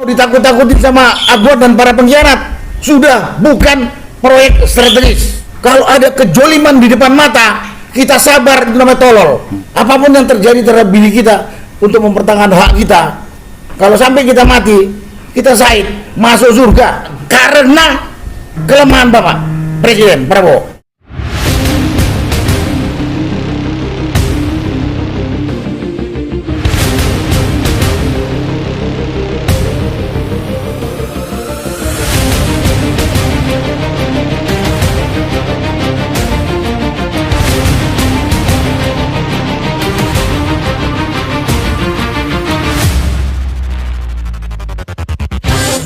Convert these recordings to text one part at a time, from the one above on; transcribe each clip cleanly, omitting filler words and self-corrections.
Ditakut-takutin sama Aguan dan para pengkhianat. Sudah bukan proyek strategis. Kalau ada kejoliman di depan mata, kita sabar, itu namanya tolol. Apapun yang terjadi terhadap diri kita untuk mempertahankan hak kita, kalau sampai kita mati, kita syahid masuk surga karena kelemahan Bapak Presiden Prabowo.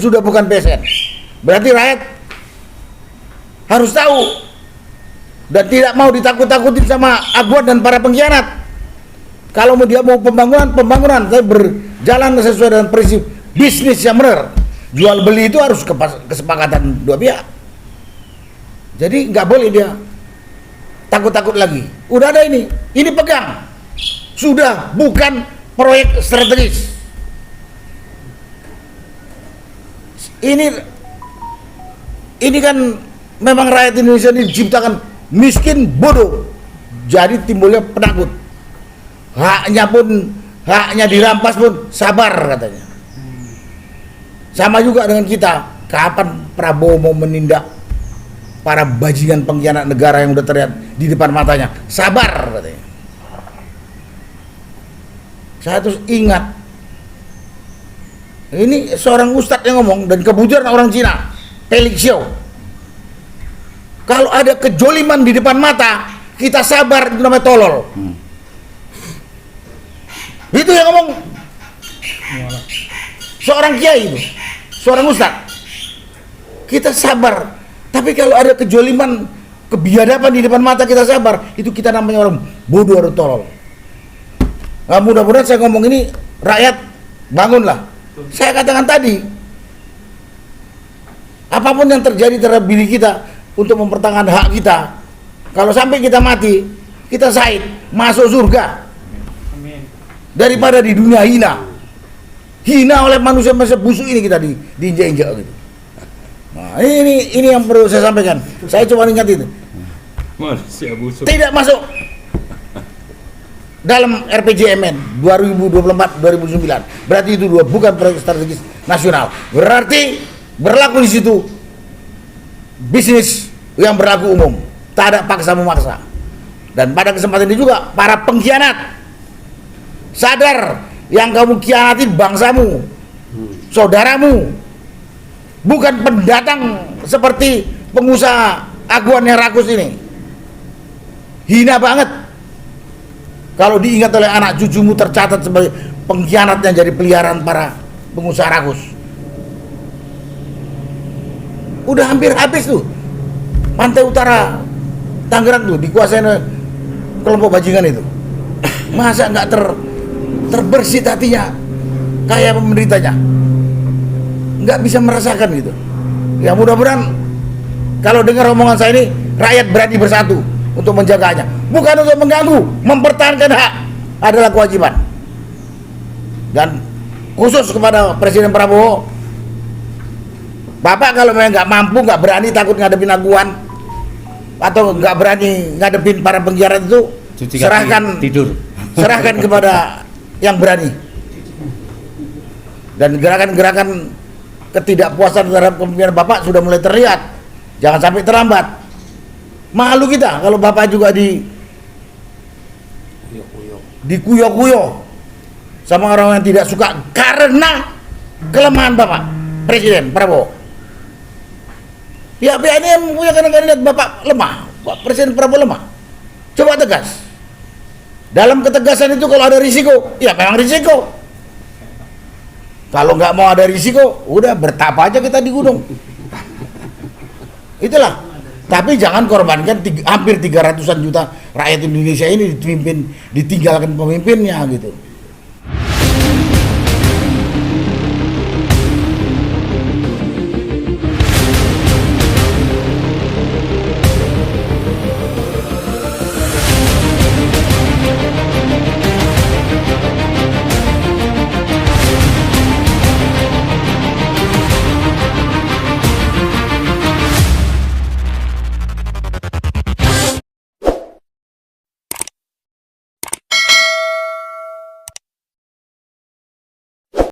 Sudah bukan PSN, berarti rakyat harus tahu dan tidak mau ditakut-takutin sama Aguan dan para pengkhianat. Kalau dia mau pembangunan saya berjalan sesuai dengan prinsip bisnis yang benar. Jual beli itu harus kesepakatan dua pihak. Jadi nggak boleh dia takut-takut lagi. Udah ada ini pegang. Sudah bukan proyek strategis. Ini kan memang rakyat Indonesia ini diciptakan miskin, bodoh, jadi timbulnya penakut. Haknya dirampas pun sabar katanya. Sama juga dengan kita. Kapan Prabowo mau menindak para bajingan pengkhianat negara yang udah terlihat di depan matanya? Sabar katanya. Saya terus ingat, ini seorang ustadz yang ngomong, dan kebetulan orang Cina, Felix Xiao. Kalau ada kejoliman di depan mata, kita sabar, itu namanya tolol. Itu yang ngomong seorang kiai itu, seorang ustadz. Kita sabar, tapi kalau ada kejoliman, kebiadaban di depan mata kita sabar, itu kita namanya orang bodoh atau tolol. Nah, mudah-mudahan saya ngomong ini, rakyat bangunlah. Saya katakan tadi, apapun yang terjadi terhadap diri kita untuk mempertahankan hak kita, kalau sampai kita mati, kita syahid masuk surga. Daripada di dunia hina oleh manusia busuk ini kita diinjak-injak gitu. Nah, ini yang perlu saya sampaikan. Saya cuma ingat itu. Manusia busuk. Tidak masuk dalam RPJMN 2024-2009, berarti itu bukan proyek strategis nasional. Berarti berlaku di situ bisnis yang berlaku umum, tak ada paksa memaksa. Dan pada kesempatan ini juga para pengkhianat sadar, yang kamu khianati bangsamu, saudaramu, bukan pendatang seperti pengusaha Aguan yang rakus ini. Hina banget kalau diingat oleh anak cucumu tercatat sebagai pengkhianat yang jadi peliharaan para pengusaha rakus. Udah hampir habis tuh pantai utara Tangerang tuh dikuasai oleh kelompok bajingan itu. Masa nggak terbersih hatinya kayak pemerintahnya? Nggak bisa merasakan gitu. Ya mudah-mudahan kalau dengar omongan saya ini, rakyat berani bersatu untuk menjaganya, bukan untuk mengganggu. Mempertahankan hak adalah kewajiban. Dan khusus kepada Presiden Prabowo, Bapak kalau memang nggak mampu, nggak berani, takut ngadepin Aguan atau nggak berani ngadepin para pengkhianat itu, serahkan kepada yang berani. Dan gerakan-gerakan ketidakpuasan terhadap kepemimpinan Bapak sudah mulai terlihat. Jangan sampai terlambat. Malu kita kalau Bapak juga dikuyok-kuyok sama orang yang tidak suka karena kelemahan Bapak Presiden Prabowo. Pihak-pihak ini yang punya kandidat Bapak lemah, Bapak Presiden Prabowo lemah. Coba tegas. Dalam ketegasan itu kalau ada risiko, ya memang risiko. Kalau nggak mau ada risiko, udah bertapa aja kita di gunung. Itulah. Tapi jangan korbankan hampir 300-an juta rakyat Indonesia ini ditinggalkan pemimpinnya gitu.